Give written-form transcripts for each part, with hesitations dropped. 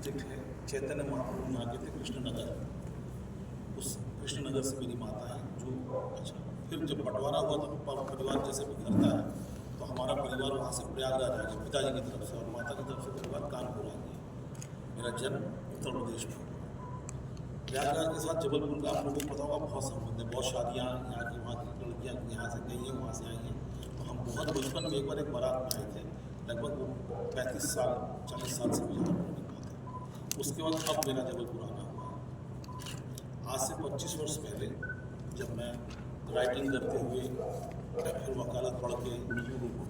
District है, चैतन्य महाप्रभु यहाँ के थे कृष्णनगर, उस कृष्णनगर से मेरी माता है जो अच्छा। फिर जब बंटवारा हुआ तो परिवार जैसे बिखरता है, तो हमारा परिवार वहाँ से प्रयागराज आ गया पिताजी की तरफ से, और माता की तरफ से परिवार कानपुर आ गया। मेरा जन्म उत्तर प्रदेश में। प्रयागराज के साथ जबलपुर का आप लोगों को पता होगा बहुत संबंध है, बहुत शादियाँ यहाँ की वहाँ की लड़कियाँ यहाँ से गई हैं, वहाँ से आई हैं। तो हम बहुत बचपन में एक बार एक बारात में आए थे, लगभग वो 35 साल 40 साल से भी ज़्यादा पुरानी बात है। उसके बाद अब मेरा जबलपुर आना हुआ है। आज से 25 वर्ष पहले जब मैं राइटिंग करते हुए, फिर वकालत पढ़ के,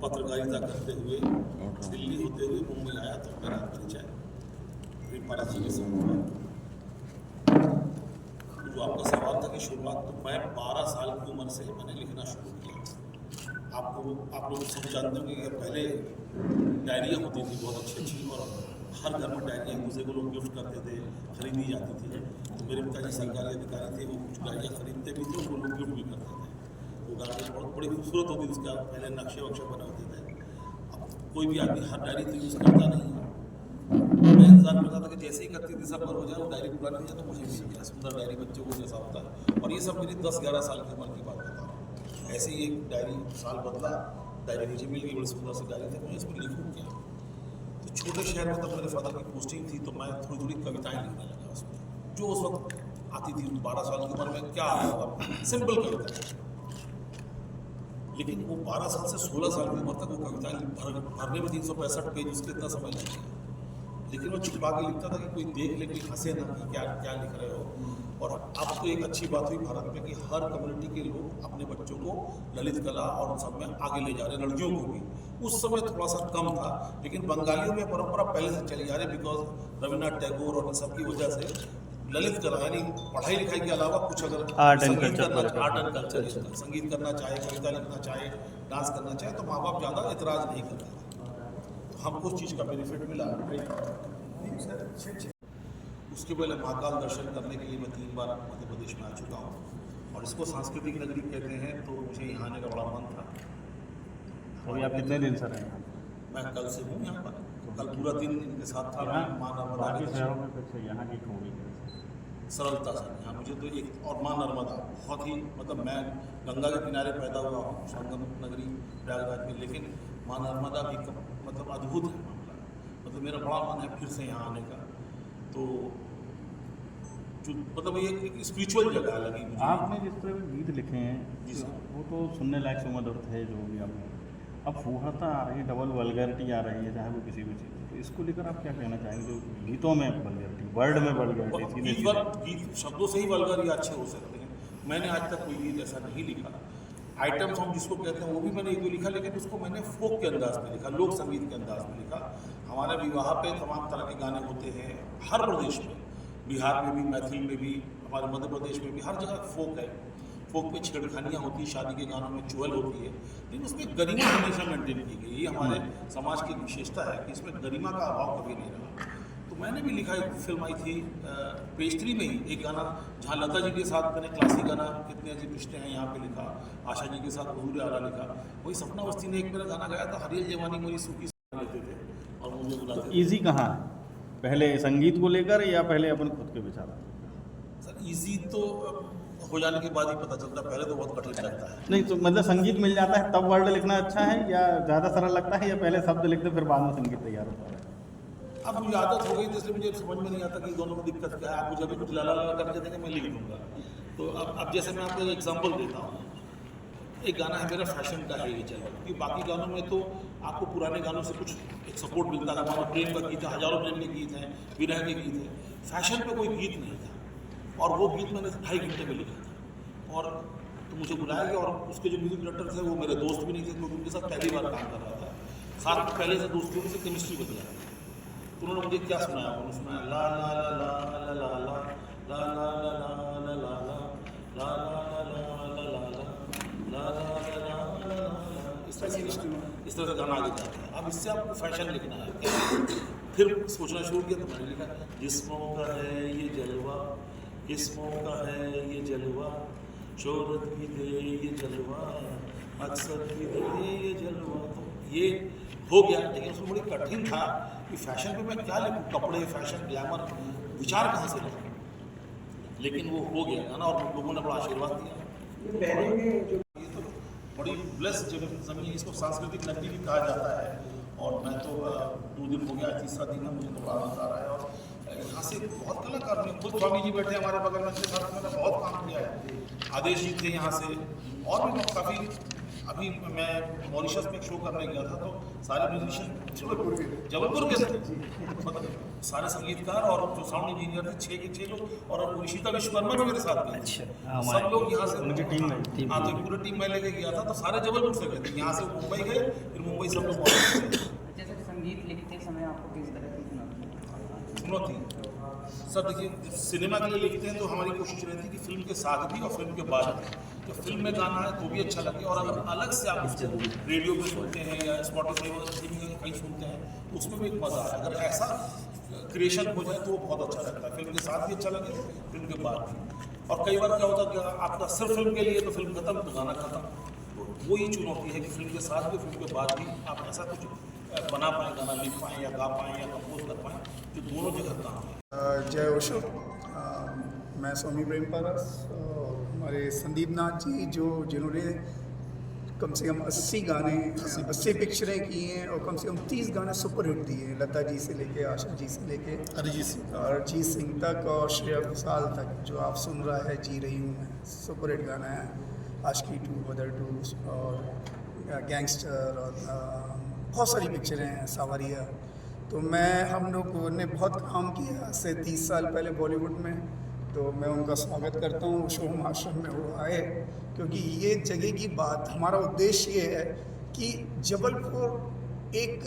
पत्रकारिता करते हुए दिल्ली होते हुए मुंबई आया, तो मेरा परिचय पारस जी के साथ हुआ। जो आपका सवाल था कि शुरुआत, तो मैं 12 साल की उम्र से मैंने लिखना शुरू किया। आप लोग सब जानते होंगे कि पहले डायरियाँ होती थी बहुत अच्छी अच्छी, और हर घर में डायरियाँ एक दूसरे को लोग गिफ्ट करते थे, खरीदी जाती थी। तो मेरे पिताजी सरकारी अधिकारी थे, वो कुछ डायरियाँ खरीदते भी थे, उनको लोग गिफ्ट भी करते थे। वो डायरियाँ बहुत बड़ी खूबसूरत होती थी, उसका पहले नक्शे वक्शे बने होते थे। अब कोई भी आदमी हर डायरी तो यूज़ करता नहीं है। मैं इंतजार करता था कि जैसे ही 31 दिसंबर हो जाए वो डायरी पुरानी हो जाए तो मुझे मिल जाए, सुंदर डायरी बच्चों को जैसा होता है। और ये सब मेरी 10-11 साल की उम्र की बात बता रहा हूँ। ऐसे ही एक डायरी साल बदला, डायरी मुझे मिल गई, बड़ी सुंदर सी डायरी थी, मैं इसमें लिखूँ क्या। तो छोटे शहर में तब मेरे फादर की पोस्टिंग थी, तो मैं थोड़ी थोड़ी कविताएँ लिखने लगा उसमें, जो उस वक्त आती थी। 12 साल की उम्र में क्या आता था, सिंपल कविता। लेकिन वो 12 साल से 16 साल की उम्र तक वो कविताएँ भरने में 365 पेज, उसके इतना समय नहीं था। लेकिन वो छुपा के लिखता था कि कोई देख ले, कोई हंसे ना कि क्या क्या लिख रहे हो। और अब तो एक अच्छी बात हुई भारत में कि हर कम्युनिटी के लोग अपने बच्चों को ललित कला और उन सब में आगे ले जा रहे हैं, लड़कियों को भी। उस समय थोड़ा सा कम था, लेकिन बंगालियों में परंपरा पहले से चली जा रही है, बिकॉज रविन्द्रनाथ टैगोर और इन सब की वजह से ललित कला यानी पढ़ाई लिखाई के अलावा कुछ अगर आर्ट एंड संगीत करना, कल्चर, आर्ट एंड कल्चर, संगीत करना चाहे, कविता लिखना चाहे, डांस करना चाहे, तो माँ बाप ज़्यादा इतराज़ नहीं करते थे। तो हमको उस चीज़ का बेनिफिट मिला। उसके पहले महाकाल दर्शन करने के लिए मैं 3 बार मध्य प्रदेश में आ चुका हूँ, और इसको सांस्कृतिक नगरी कहते हैं, तो मुझे यहाँ आने का बड़ा मन था। अभी आप कितने दिन से रहे हैं? मैं कल से हूँ यहाँ पर, कल पूरा दिन इनके साथ था। माँ नर्मदा बाकी शहरों में कुछ यहाँ की खूबी सरलता से यहाँ मुझे तो एक, और माँ नर्मदा बहुत ही, मतलब मैं गंगा के किनारे पैदा हुआ हूँ, संगम नगरी प्रयागराज में, लेकिन माँ नर्मदा भी मतलब अद्भुत है मामला। मतलब मेरा बड़ा मन है फिर से यहाँ आने का। तो जो मतलब ये एक स्पिरिचुअल जगह लगी मुझे। आपने जिस तरह के गीत लिखे हैं जी सर, वो तो सुनने लायक सुमधुर थे, जो भी आपने। अब फूहड़ता आ रही है, डबल वल्गैरिटी आ रही है, चाहे वो किसी भी चीज़, तो इसको लेकर आप क्या कहना चाहेंगे? जो गीतों में वल्गैरिटी, वर्ड में वल्गैरिटी, गीत शब्दों से ही वल्गर या अच्छे हो सकते हैं। मैंने आज तक कोई गीत ऐसा नहीं लिखा। आइटम सॉन्ग जिसको कहते हैं वो भी मैंने एक दो लिखा, लेकिन उसको मैंने फोक के अंदाज में लिखा, लोक संगीत के अंदाज में लिखा। हमारे विवाह पे तमाम तरह के गाने होते हैं हर प्रदेश में, बिहार में भी, मैथिली में भी, हमारे मध्य प्रदेश में भी, हर जगह फोक है। फोक में छेड़खानियाँ होती है, शादी के गानों में चुहल होती है, लेकिन उसमें गरिमा हमेशा मेंटेन की गई। ये हमारे समाज की विशेषता है कि इसमें गरिमा का अभाव कभी नहीं रहा। तो मैंने भी लिखा, एक फिल्म आई थी पेस्ट्री में ही एक गाना, जहाँ लता जी के साथ मैंने क्लासिक गाना कितने अजीब रिश्ते हैं यहाँ पे लिखा, आशा जी के साथ हुजूर आला लिखा। वही सपना अवस्थी ने एक मेरा गाना गाया था, हरियल जवानी मेरी सूखी लेते थे और मुझे बुलाते थे। ईजी कहाँ है, पहले संगीत को लेकर या पहले अपन खुद के विचार? सर ईजी तो हो जाने के बाद ही पता चलता है, पहले तो बहुत कठिन लगता है। नहीं तो मतलब संगीत मिल जाता है तब वर्ड लिखना अच्छा है, या ज़्यादा सरल लगता है, या पहले शब्द लिखते फिर बाद में संगीत तैयार होता है? अब मुझे आदत हो गई, तो इसलिए मुझे समझ में नहीं आता कि दोनों में दिक्कत क्या है। आप मुझे अभी कुछ लाला लाला करके देंगे, मैं लिख दूँगा। तो अब जैसे मैं आपको एक एग्जाम्पल देता हूँ, एक गाना है मेरा फैशन का है ये चलो, क्योंकि बाकी गानों में तो आपको पुराने गानों से कुछ एक सपोर्ट मिलता था। हमारा प्रेम का गीत है, हजारों प्रेम के गीत हैं, विरह के गीत हैं। फैशन पे कोई गीत नहीं था, और वो गीत मैंने 2.5 घंटे में लिखा था। और तो मुझे बुलाया गया, और उसके जो म्यूजिक डायरेक्टर थे वो मेरे दोस्त भी नहीं थे, क्योंकि उनके साथ पहली बार काम कर रहा था। साथ में पहले से दोस्ती से केमिस्ट्री बदला। तो उन्होंने मुझे क्या सुनाया, उन्होंने सुनाया ला ला ला ला ला ला ला ला ला ला ला ला ला ला ला ला, इस तरह से गाना आगे जाता है। अब इससे आपको फैशन लिखना है। फिर सोचना शुरू किया, तो मैंने लिखा, जिस्मों का है ये जलवा, किस्मों का है ये जलवा, शोहरत भी दे ये जलवा, अक्सर भी दे ये जलवा। तो ये हो गया, लेकिन उसमें बड़ी कठिन था कि फैशन पे मैं क्या लिखूँ, कपड़े, फैशन, ग्लैमर, विचार कहाँ से लाऊँ। लेकिन वो हो गया गाना और लोगों ने बड़ा आशीर्वाद दिया। ये तो बड़ी ब्लेस्ड जगह ज़मीन, इसको सांस्कृतिक नगरी भी कहा जाता है। और मैं तो 2 दिन हो गया, तीसरा दिन है, मुझे तो बड़ा मज़ा आ रहा है। और यहाँ से बहुत कलाकार हैं, खुद स्वामी जी बैठे हमारे बगल में, उनके साथ मैंने बहुत काम किया है। आदेश जी थे यहाँ से, और भी लोग काफ़ी। अभी मैं मॉरिशस में एक शो करने गया था, तो सारे म्यूजिशियन जबलपुर के थे, मतलब सारे संगीतकार और जो साउंड इंजीनियर थे, 6 के 6 लोग, और ऋषिता विश्वकर्मा भी मेरे साथ गए। अच्छा, सब लोग यहाँ से, उनकी टीम में हाँ, तो पूरी टीम मैं लेके गया था, तो सारे जबलपुर से गए थे। यहाँ से मुंबई गए, फिर मुंबई से हम लोग मॉरिशस गए। जैसे संगीत लिखते समय आपको किस तरह की चुनौती सर, देखिए सिनेमा के लिए लिखते हैं तो हमारी कोशिश रहती है कि फिल्म के साथ भी और फिल्म के बाद भी, तो फिल्म में गाना है तो भी अच्छा लगे, और अगर अलग से आप इसको रेडियो पे सुनते हैं या स्पॉटिफाई वगैरह कहीं सुनते हैं तो उसमें भी एक मज़ा है। अगर ऐसा क्रिएशन हो जाए तो वो बहुत अच्छा लगता है, फिल्म के साथ भी अच्छा लगे, फिल्म के बाद भी। और कई बार क्या होता है कि आपका सिर्फ फिल्म के लिए तो फिल्म खत्म तो गाना खत्म, तो वही चुनौती है कि फिल्म के साथ भी फिल्म के बाद भी आप ऐसा कुछ बना पाएँ, गाना लिख पाएँ या गा पाएँ या कंपोज कर पाएँ, जो दोनों जगह काम है। जय ओशो। मैं स्वामी प्रेम पारस और हमारे संदीप नाथ जी जिन्होंने कम से कम 80 गाने 80 पिक्चरें की हैं और कम से कम 30 गाने सुपर हिट दिए हैं, लता जी से लेके आशा जी से लेके अरिजीत सिंह तक और श्रेया घोषाल तक। जो आप सुन रहा है जी रही हूँ मैं, सुपर हिट गाना है। आशिकी 2, मदर 2 और गैंगस्टर और बहुत सारी पिक्चरें हैं, सावरिया। तो हम लोगों ने बहुत काम किया आज से 30 साल पहले बॉलीवुड में, तो मैं उनका स्वागत करता हूँ शोहम आश्रम में वो आए, क्योंकि ये जगह की बात, हमारा उद्देश्य ये है कि जबलपुर एक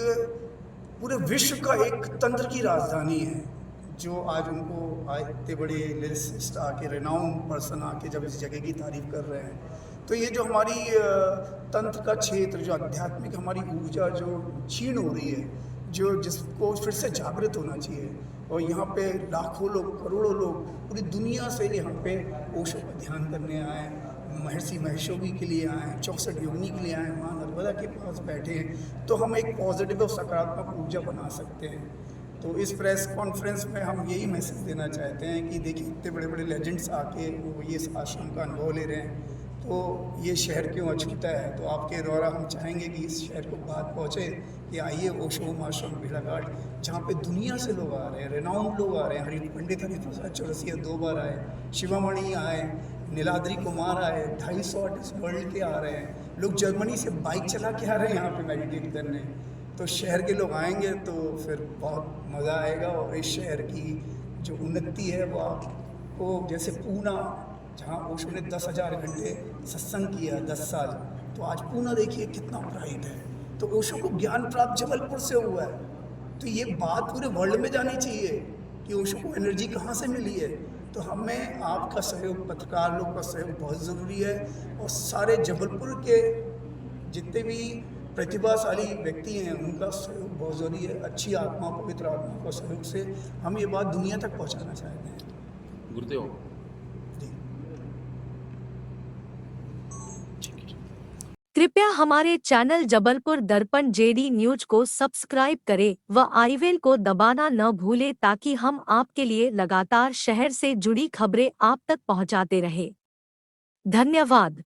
पूरे विश्व का एक तंत्र की राजधानी है। जो आज उनको इतने बड़े लिरिसिस्ट आके, रिनाउंड पर्सन आके जब इस जगह की तारीफ कर रहे हैं, तो ये जो हमारी तंत्र का क्षेत्र, जो आध्यात्मिक हमारी ऊर्जा जो क्षीण हो रही है, जिसको फिर से जागृत होना चाहिए। और यहाँ पे लाखों लोग, करोड़ों लोग पूरी दुनिया से यहाँ पे ओशो का ध्यान करने आए, महर्षि महेशोगी के लिए आए, 64 योगिनी के लिए आए, माँ नर्मदा के पास बैठे हैं। तो हम एक पॉजिटिव और सकारात्मक ऊर्जा बना सकते हैं। तो इस प्रेस कॉन्फ्रेंस में हम यही मैसेज देना चाहते हैं कि देखिए, इतने बड़े बड़े लेजेंड्स आके वो ये आश्रम का अनुभव ले रहे हैं, तो ये शहर क्यों अछूता है। तो आपके द्वारा हम चाहेंगे कि इस शहर को बात पहुँचे कि आइए ओशो आश्रम भेड़ाघाट, जहाँ पे दुनिया से लोग आ रहे हैं, रिनाउंड लोग आ रहे हैं। पंडित हरिप्रसाद चौरसिया 2 बार आए, शिवामणि आए, नीलाद्री कुमार आए, 250 आर्टिस्ट वर्ल्ड के आ रहे हैं, लोग जर्मनी से बाइक चला के आ रहे हैं यहाँ पे मेडिटेट करने। तो शहर के लोग आएंगे तो फिर बहुत मज़ा आएगा, और इस शहर की जो उन्नति है वो आपको, जैसे पूना, जहाँ ओशो ने 10,000 घंटे सत्संग किया 10 साल, तो आज पूना देखिए कितना ब्राइट है। तो ओशो को ज्ञान प्राप्त जबलपुर से हुआ है, तो ये बात पूरे वर्ल्ड में जानी चाहिए कि ओशो को एनर्जी कहाँ से मिली है। तो हमें आपका सहयोग, पत्रकार लोग का सहयोग बहुत ज़रूरी है, और सारे जबलपुर के जितने भी प्रतिभाशाली व्यक्ति हैं उनका सहयोग बहुत ज़रूरी है। अच्छी आत्मा, पवित्र आत्मा का सहयोग से हम ये बात दुनिया तक पहुंचाना चाहते हैं। गुरुदेव, कृपया हमारे चैनल जबलपुर दर्पण जेडी न्यूज को सब्सक्राइब करें व आई बेल को दबाना न भूलें, ताकि हम आपके लिए लगातार शहर से जुड़ी खबरें आप तक पहुंचाते रहें। धन्यवाद।